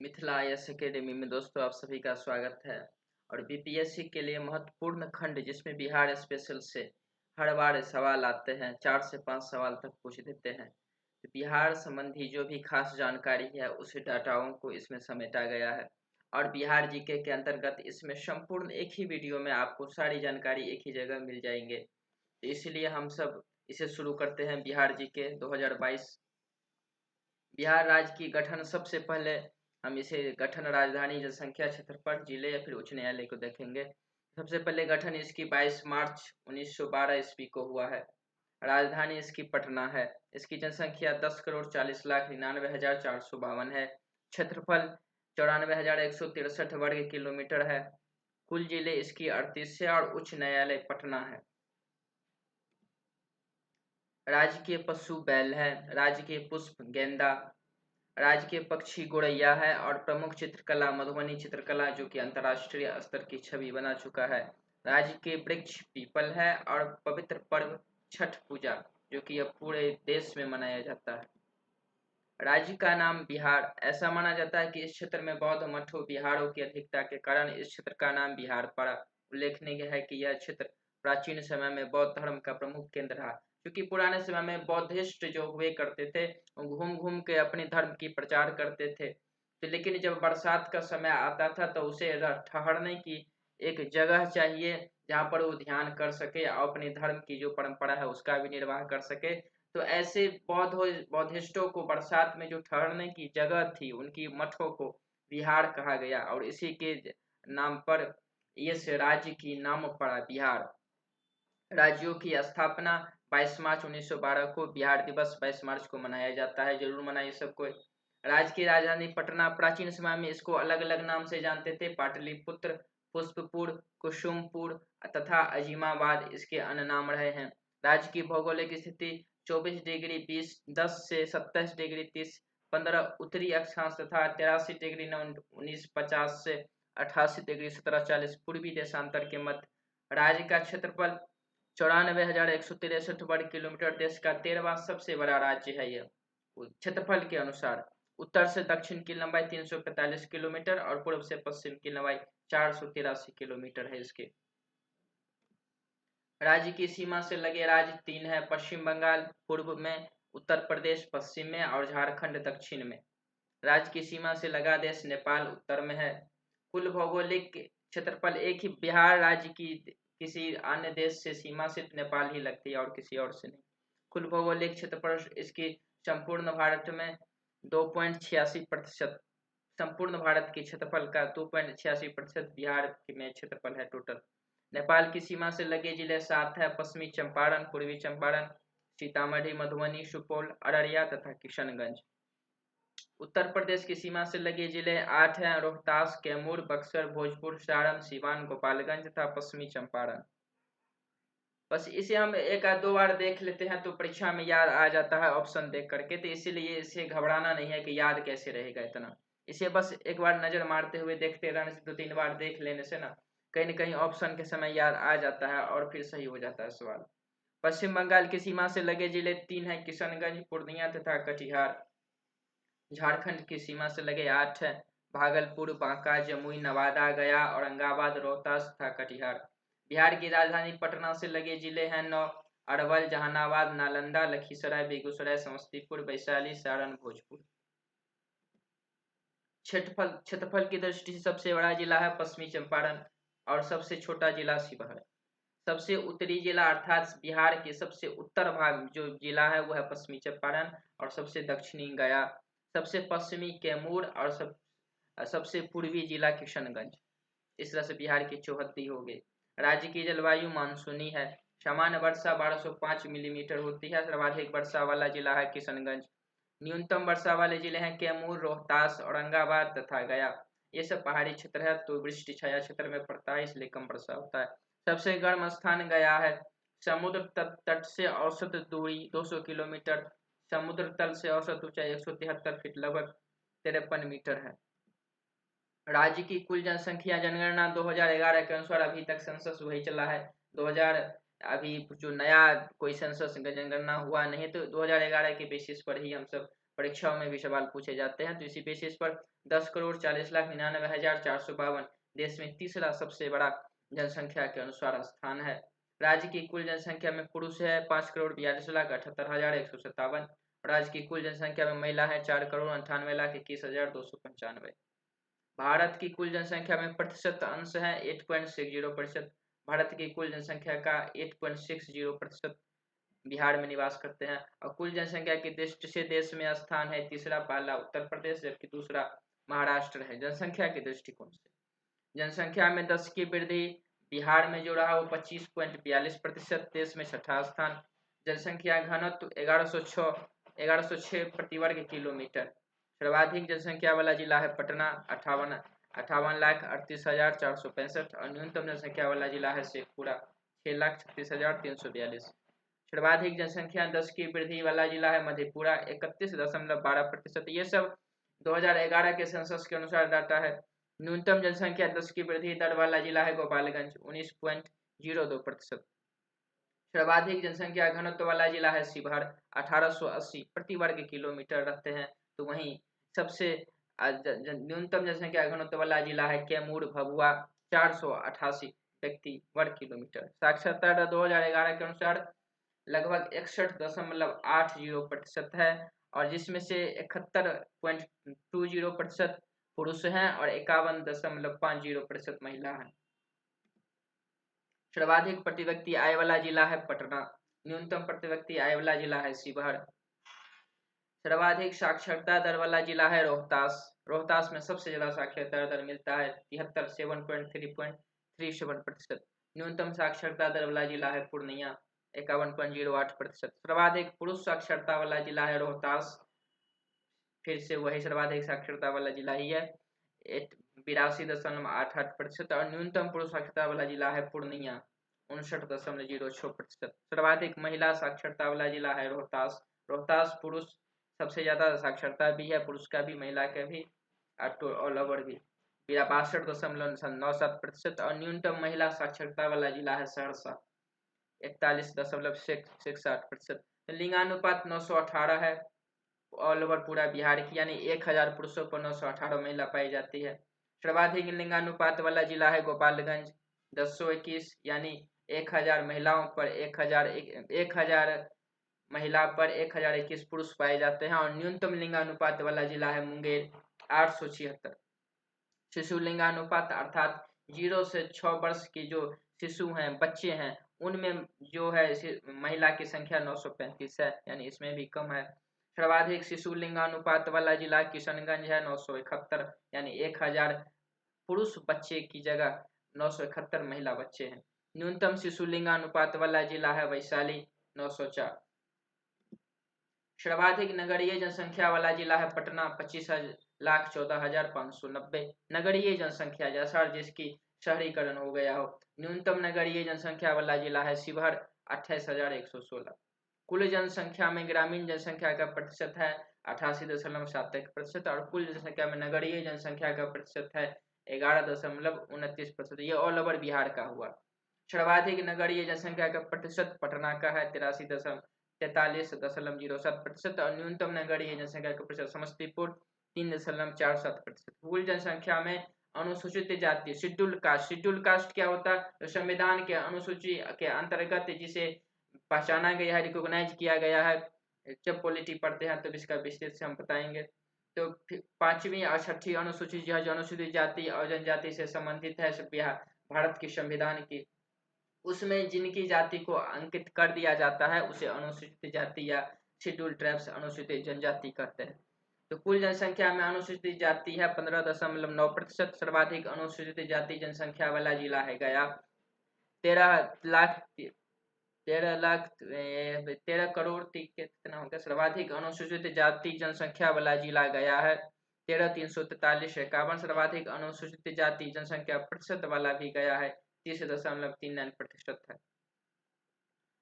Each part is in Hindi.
मिथिला आईएएस एकेडमी में दोस्तों आप सभी का स्वागत है। और बीपीएससी के लिए महत्वपूर्ण खंड जिसमें बिहार स्पेशल से हर बार सवाल आते हैं, 4 से 5 सवाल तक पूछ देते हैं। तो बिहार संबंधी जो भी खास जानकारी है उस डाटाओं को इसमें समेटा गया है। और बिहार जीके के अंतर्गत इसमें संपूर्ण एक ही वीडियो में आपको सारी जानकारी एक ही जगह मिल जाएंगे। तो इसलिए हम सब इसे शुरू करते हैं। बिहार जीके 2022 बिहार राज्य की गठन। सबसे पहले हम इसे गठन, राजधानी, जनसंख्या, क्षेत्रफल, जिले या फिर उच्च न्यायालय को देखेंगे। सबसे पहले गठन इसकी 22 मार्च 1912 ईस्वी को हुआ है। राजधानी इसकी पटना है। इसकी जनसंख्या 10,40,99,452 है। क्षेत्रफल 94,163 वर्ग किलोमीटर है। कुल जिले इसकी 38 है और उच्च न्यायालय पटना है। राज्य के पशु बैल है। राज्य के पुष्प गेंदा। राज्य के पक्षी गोरैया है। और प्रमुख चित्रकला मधुबनी चित्रकला, जो कि अंतर्राष्ट्रीय स्तर की छवि बना चुका है। राज्य के वृक्ष पीपल है। और पवित्र पर्व छठ पूजा, जो कि अब पूरे देश में मनाया जाता है। राज्य का नाम बिहार। ऐसा माना जाता है कि इस क्षेत्र में बौद्ध मठों बिहारों की अधिकता के कारण इस क्षेत्र का नाम बिहार पड़ा। उल्लेखनीय है कि यह क्षेत्र प्राचीन समय में बौद्ध धर्म का प्रमुख केंद्र रहा, क्योंकि पुराने समय में बौद्धिस्ट जो हुए करते थे वो घूम घूम के अपने धर्म की प्रचार करते थे। तो लेकिन जब बरसात का समय आता था तो उसे ठहरने की एक जगह चाहिए जहाँ पर वो ध्यान कर सके और अपने धर्म की जो परंपरा है उसका भी निर्वाह कर सके। तो ऐसे बौद्धिस्टों को बरसात में जो ठहरने की जगह थी, उनकी मठों को बिहार कहा गया और इसी के नाम पर इस राज्य की नाम पड़ा बिहार। राज्यों की स्थापना 22 मार्च 1912 को बिहार दिवस 22 मार्च को मनाया जाता है। जरूर मनाइए सबको। राज्य की राजधानी पटना। प्राचीन समय में इसको अलग अलग नाम से जानते थे। पाटलिपुत्र, पुष्पपुर, कुसुमपुर तथा अजीमाबाद इसके अन्य नाम रहे हैं। राज्य की भौगोलिक स्थिति 24 डिग्री 10 से 27 डिग्री 30 15 उत्तरी अक्षांश तथा 83 डिग्री 1950 से 88 डिग्री 1740 पूर्वी देशांतर के मध्य। राज्य का क्षेत्रफल 94,163 वर्ग किलोमीटर। देश का 13वां सबसे बड़ा राज्य है यह क्षेत्रफल के अनुसार। उत्तर से दक्षिण की लंबाई 345 किलोमीटर और पूर्व से पश्चिम की लंबाई 483 किलोमीटर है इसके। राज्य की सीमा से लगे राज्य 3 है। पश्चिम बंगाल पूर्व में, उत्तर प्रदेश पश्चिम में और झारखंड दक्षिण में। राज्य की सीमा से लगा देश नेपाल उत्तर में है। कुल भौगोलिक क्षेत्रफल एक ही बिहार राज्य की किसी अन्य देश से सीमा सिर्फ नेपाल ही लगती है और किसी और से नहीं। कुल भौगोलिक क्षेत्रफल इसकी संपूर्ण भारत में 2.86%। संपूर्ण भारत के क्षेत्रफल का 2.86% बिहार में क्षेत्रफल है टोटल। नेपाल की सीमा से लगे जिले 7 है। पश्चिमी चंपारण, पूर्वी चंपारण, सीतामढ़ी, मधुबनी, सुपौल, अररिया तथा किशनगंज। उत्तर प्रदेश की सीमा से लगे जिले 8 हैं। रोहतास, कैमूर, बक्सर, भोजपुर, सारण, सिवान, गोपालगंज तथा पश्चिमी चंपारण। बस इसे हम एक आध दो बार देख लेते हैं तो परीक्षा में याद आ जाता है ऑप्शन देख करके। तो इसीलिए इसे घबराना नहीं है कि याद कैसे रहेगा इतना। इसे बस एक बार नजर मारते हुए देखते रहने से, 2-3 बार देख लेने से ना कहीं ऑप्शन के समय याद आ जाता है और फिर सही हो जाता है सवाल। पश्चिम बंगाल की सीमा से लगे जिले 3 हैं। किशनगंज, पूर्णिया तथा कटिहार। झारखंड की सीमा से लगे 8 है। भागलपुर, बांका, जमुई, नवादा, गया, औरंगाबाद, रोहतास तथा कटिहार। बिहार की राजधानी पटना से लगे जिले हैं 9। अरवल, जहानाबाद, नालंदा, लखीसराय, बेगूसराय, समस्तीपुर, वैशाली, सारण, भोजपुर। क्षेत्रफल की दृष्टि से सबसे बड़ा जिला है पश्चिमी चंपारण और सबसे छोटा जिला शिवहर। सबसे उत्तरी जिला अर्थात बिहार के सबसे उत्तर भाग जो जिला है वह है पश्चिमी चंपारण और सबसे दक्षिणी गया। सबसे पश्चिमी कैमूर और सबसे पूर्वी जिला किशनगंज। इस तरह से बिहार की चौहद्दी हो गई। राज्य की जलवायु मानसूनी है। सामान्य वर्षा 1205 मिलीमीटर होती है। सर्वाधिक वर्षा वाला जिला है किशनगंज। न्यूनतम वर्षा वाले जिले हैं कैमूर, रोहतास, औरंगाबाद तथा गया। ये सब पहाड़ी क्षेत्र है तो वृष्टि छाया क्षेत्र में पड़ता है, इसलिए कम वर्षा होता है। सबसे गर्म स्थान गया है। समुद्र तट से औसत दूरी 200 किलोमीटर। समुद्र तल से औसत ऊंचाई 173 फीट लगभग 53 मीटर है। राज्य की कुल जनसंख्या जनगणना 2011 के अनुसार अभी तक सेंसस वही चला है। 2000 अभी जो नया कोई सेंसस जनगणना हुआ नहीं, तो 2011 के बेसिस पर ही हम सब परीक्षाओं में भी सवाल पूछे जाते हैं। तो इसी बेसिस पर 10,40,99,452 देश में तीसरा सबसे बड़ा जनसंख्या के अनुसार स्थान है। राज्य की कुल जनसंख्या में पुरुष है 5,42,78,157। राज्य की कुल जनसंख्या में महिला है 4,98,21,295। भारत की कुल जनसंख्या में प्रतिशत अंश है 8.60%। भारत की कुल जनसंख्या का 8.60% बिहार में निवास करते हैं। और कुल जनसंख्या की दृष्टि से देश में स्थान है तीसरा, पहला उत्तर प्रदेश जबकि दूसरा महाराष्ट्र है जनसंख्या के दृष्टिकोण से। जनसंख्या में 10 की वृद्धि बिहार में जो रहा वो 25.42%, देश में छठा स्थान। जनसंख्या घनत्व 1106 प्रति वर्ग किलोमीटर। सर्वाधिक जनसंख्या वाला जिला है पटना 58,38,38,465 और न्यूनतम जनसंख्या वाला जिला है शेखपुरा 6,36,342। सर्वाधिक जनसंख्या 10 की वृद्धि वाला जिला है मधेपुरा 31.12%। ये सब 2011 के सेंसस के अनुसार डाटा है। न्यूनतम जनसंख्या 10 की वृद्धि दर वाला जिला है गोपालगंज 19.02%। सर्वाधिक जनसंख्या घनत्व वाला जिला है शिवहर 1880 प्रति वर्ग किलोमीटर रखते हैं। तो वहीं सबसे न्यूनतम जनसंख्या घनत्व वाला जिला है कैमूर भभुआ 488 व्यक्ति वर्ग किलोमीटर। साक्षरता दर 2011 के अनुसार लगभग 61.80% है और जिसमें से 71.20% पुरुष हैं और 51.50% महिला हैं। सर्वाधिक प्रति व्यक्ति आय वाला जिला है पटना, न्यूनतम प्रति व्यक्ति आय वाला जिला है शिवहर। सर्वाधिक साक्षरता दर वाला जिला है रोहतास में सबसे ज्यादा साक्षरता दर मिलता है 73.37%। न्यूनतम साक्षरता दर वाला जिला है पूर्णिया 51.08%। सर्वाधिक पुरुष साक्षरता वाला जिला है रोहतास, फिर से वही सर्वाधिक साक्षरता वाला जिला ही है 82.88% और न्यूनतम पुरुष साक्षरता वाला जिला है पूर्णिया 59.06%। सर्वाधिक महिला साक्षरता वाला जिला है रोहतास पुरुष सबसे ज्यादा साक्षरता भी है, पुरुष का भी महिला का भी ऑल ओवर भी 62.97% और न्यूनतम महिला साक्षरता वाला जिला है सहरसा 41.67%। लिंगानुपात 918 है ऑल ओवर पूरा बिहार की, यानी 1000 पुरुषों पर 918 महिला पाई जाती है। सर्वाधिक लिंगानुपात वाला जिला है गोपालगंज 1021, यानी 1000 महिलाओं पर 1000 महिला पर 1021 पुरुष पाए जाते हैं। और न्यूनतम लिंगानुपात वाला जिला है मुंगेर 876। शिशु लिंगानुपात अर्थात 0 से 6 वर्ष की जो शिशु हैं बच्चे हैं उनमें जो है महिला की संख्या 935 है, यानी इसमें भी कम है। सर्वाधिक शिशु लिंगानुपात वाला जिला किशनगंज है 971, यानी 1000 पुरुष बच्चे की जगह 971 महिला बच्चे हैं। न्यूनतम शिशु लिंगानुपात वाला जिला है वैशाली 904। सर्वाधिक नगरीय जनसंख्या वाला जिला है पटना 25,14,590। नगरीय जनसंख्या जैसा जिसकी शहरीकरण हो गया हो। न्यूनतम नगरीय जनसंख्या वाला जिला है शिवहर 28,116। कुल जनसंख्या में ग्रामीण जनसंख्या का प्रतिशत है 88.71% और कुल जनसंख्या में नगरीय जनसंख्या का प्रतिशत है 11.29%। ये ऑल ओवर बिहार का हुआ। सर्वाधिक नगरीय जनसंख्या का प्रतिशत पटना का है 43.07% और न्यूनतम नगरीय जनसंख्या का प्रतिशत समस्तीपुर 3.47%। कुल जनसंख्या में अनुसूचित जाति शेड्यूल कास्ट क्या होता है? तो संविधान के अनुसूची के अंतर्गत जिसे पहचाना गया है, रिकॉग्नाइज किया गया है। जब पॉलिटी पढ़ते हैं तो इसका विशेष से हम बताएंगे। तो 5वीं और 6ठी अनुसूची जो अनुसूचित जाति और जनजाति से संबंधित है भारत की संविधान की, उसमें जिनकी जाति को अंकित कर दिया जाता है उसे अनुसूचित जाति या शेड्यूल ट्राइब्स अनुसूचित जनजाति कहते हैं। तो कुल जनसंख्या में अनुसूचित जाति है 15.9%। सर्वाधिक अनुसूचित जाति जनसंख्या वाला जिला है गया 13 करोड़ कितना होगा। सर्वाधिक अनुसूचित जाति जनसंख्या वाला जिला गया है 13,343,51। सर्वाधिक अनुसूचित जाति जनसंख्या प्रतिशत वाला भी गया है 30.39% है।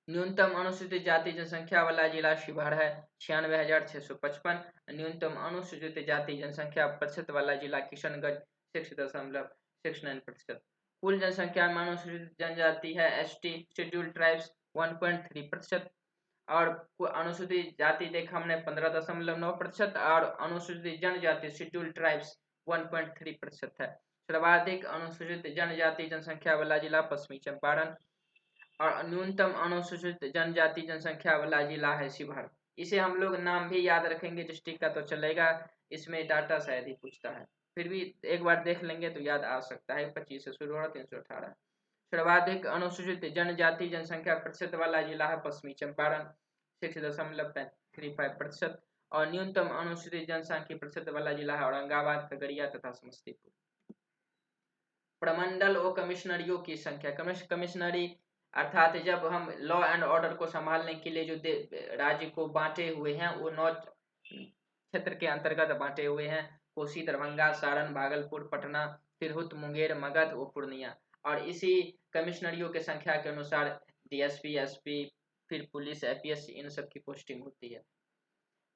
न्यूनतम अनुसूचित जाति जनसंख्या वाला जिला शिवहर है 96,655। न्यूनतम अनुसूचित जाति जनसंख्या प्रतिशत वाला जिला किशनगंज 6.69%। कुल जनसंख्या में अनुसूचित जनजाति है एसटी शेड्यूल ट्राइब्स 1.3% और अनुसूचित जाति देखा हमने 15.9% और अनुसूचित जनजाति शेड्यूल्ड ट्राइब्स 1.3% है। सर्वाधिक अनुसूचित जनजाति जनसंख्या वाला जिला पश्चिमी चंपारण और न्यूनतम अनुसूचित जनजाति जनसंख्या वाला जिला है शिवहर। इसे हम लोग नाम भी याद रखेंगे डिस्ट्रिक्ट का तो चलेगा, इसमें डाटा शायद ही पूछता है, फिर भी एक बार देख लेंगे तो याद आ सकता है। 25 से शुरू हो रहा 318। सर्वाधिक अनुसूचित जनजाति जनसंख्या प्रतिशत वाला जिला है पश्चिमी चंपारण 6.35% और न्यूनतम अनुसूचित जनसंख्या प्रतिशत वाला जिला है औरंगाबाद, खगड़िया तथा समस्तीपुर। प्रमंडल और कमिश्नरियों की संख्या। कमिश्नरी अर्थात जब हम लॉ एंड ऑर्डर को संभालने के लिए जो राज्य को बांटे हुए हैं वो 9 क्षेत्र के अंतर्गत बांटे हुए हैं। कोसी, दरभंगा, सारण, भागलपुर, पटना, तिरहुत, मुंगेर, मगध और पूर्णिया। और इसी कमिश्नरियों के संख्या के अनुसार डीएसपी, एसपी, फिर पुलिस, एपीएस इन सब की पोस्टिंग होती है।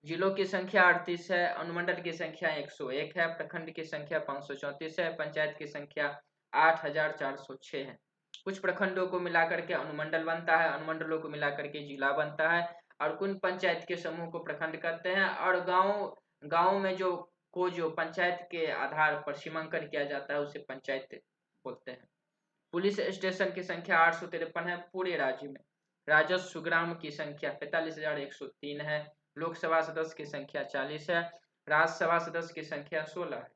जिलों की संख्या 38 है, अनुमंडल की संख्या 101 है, प्रखंड की संख्या 534 है, पंचायत की संख्या 8406 है। कुछ प्रखंडों को मिलाकर के अनुमंडल बनता है, अनुमंडलों को मिलाकर के जिला बनता है और कुछ पंचायत के समूह को प्रखंड कहते हैं। और गांव में जो पंचायत के आधार पर सीमांकन किया जाता है उसे पंचायत बोलते हैं। पुलिस स्टेशन की संख्या 853 है पूरे राज्य में। राजस्व ग्राम की संख्या 45,103 है। लोकसभा सदस्य की संख्या 40 है। राज्यसभा सदस्य की संख्या 16 है।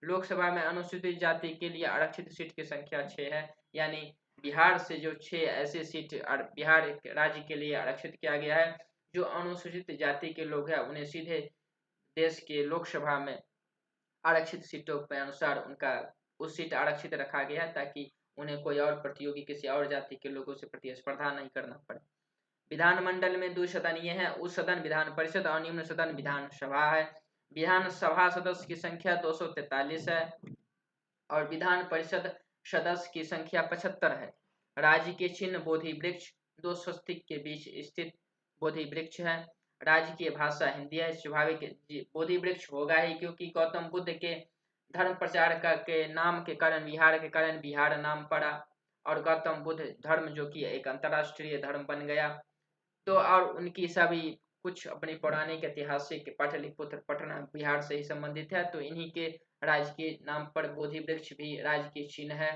लोकसभा में अनुसूचित जाति के लिए आरक्षित सीट की संख्या 6 है, यानी बिहार से जो 6 ऐसे सीट बिहार राज्य के लिए आरक्षित किया गया है। जो अनुसूचित जाति के लोग हैं उन्हें सीधे देश के लोकसभा में आरक्षित सीटों के अनुसार उनका उस सीट आरक्षित रखा गया है ताकि उन्हें कोई और प्रतियोगी किसी और जाति के लोगों से प्रतिस्पर्धा नहीं करना पड़े। विधानमंडल में 2 सदन ये हैं, उच्च सदन विधान परिषद और निम्न सदन विधानसभा है। विधानसभा सदस्य की संख्या 243 है और विधान परिषद सदस्य की संख्या 75 है। राज्य के चिन्ह बोधि वृक्ष 2 स्वस्तिक के बीच स्थित बोधि वृक्ष है। राज्य की भाषा हिंदी है। स्वाभाविक बोधि वृक्ष होगा ही क्योंकि गौतम बुद्ध के धर्म प्रचार के नाम के कारण बिहार नाम पड़ा और गौतम बुद्ध धर्म जो कि एक अंतर्राष्ट्रीय धर्म बन गया। तो और उनकी सभी कुछ अपनी पौराणिक ऐतिहासिक पाटलिपुत्र पटना बिहार से ही संबंधित है, तो इन्हीं के राज्य के नाम पर बोधि वृक्ष भी राज्य की चिन्ह है।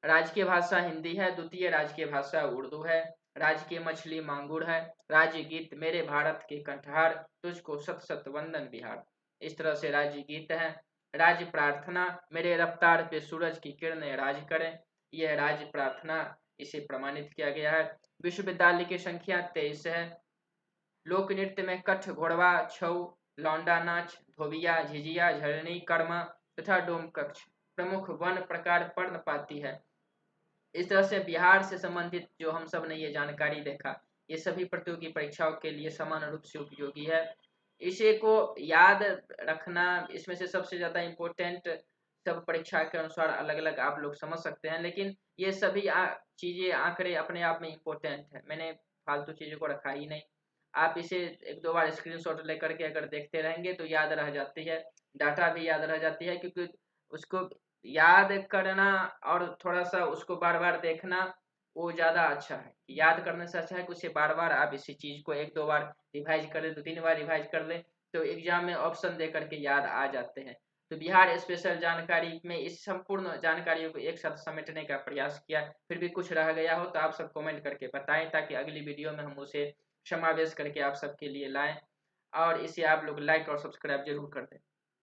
राजकीय भाषा हिंदी है। द्वितीय राजकीय भाषा उर्दू है। राजकीय मछली मांगुर है। राज्य गीत मेरे भारत के कंठहार तुझको सत सत वंदन बिहार, इस तरह से राज्य गीत है। राज्य प्रार्थना मेरे रफ्तार पे सूरज की किरणें राज करें, यह राज्य प्रार्थना इसे प्रमाणित किया गया है। विश्वविद्यालय की संख्या 23 है। लोक नृत्य में कठ, घोड़वा, छऊ, लौंडा नाच, धोबिया, झिझिया, झरनी, कर्मा तथा डोम कक्ष प्रमुख वन प्रकार पर्णपाती है। इस तरह से बिहार से संबंधित जो हम सब ने ये जानकारी देखा, ये सभी प्रतियोगी परीक्षाओं के लिए समान रूप से उपयोगी है। इसे को याद रखना, इसमें से सबसे ज़्यादा इम्पोर्टेंट सब परीक्षा के अनुसार अलग अलग आप लोग समझ सकते हैं, लेकिन ये सभी चीज़ें आंकड़े अपने आप में इम्पोर्टेंट है, मैंने फालतू चीज़ों को रखा ही नहीं। आप इसे 1-2 बार स्क्रीनशॉट लेकर के अगर देखते रहेंगे तो याद रह जाती है, डाटा भी याद रह जाती है, क्योंकि उसको याद करना और थोड़ा सा उसको बार बार देखना वो ज़्यादा अच्छा है। याद करने से अच्छा है कि उसे बार बार आप इसी चीज़ को 1-2 बार रिवाइज कर ले, 2-3 बार रिवाइज कर ले तो एग्जाम में ऑप्शन दे करके याद आ जाते हैं। तो बिहार स्पेशल जानकारी में इस संपूर्ण जानकारियों को एक साथ समेटने का प्रयास किया, फिर भी कुछ रह गया हो तो आप सब कमेंट करके बताएं ताकि अगली वीडियो में हम उसे समावेश करके आप सबके लिए लाएं, और इसे आप लोग लाइक और सब्सक्राइब जरूर कर दें।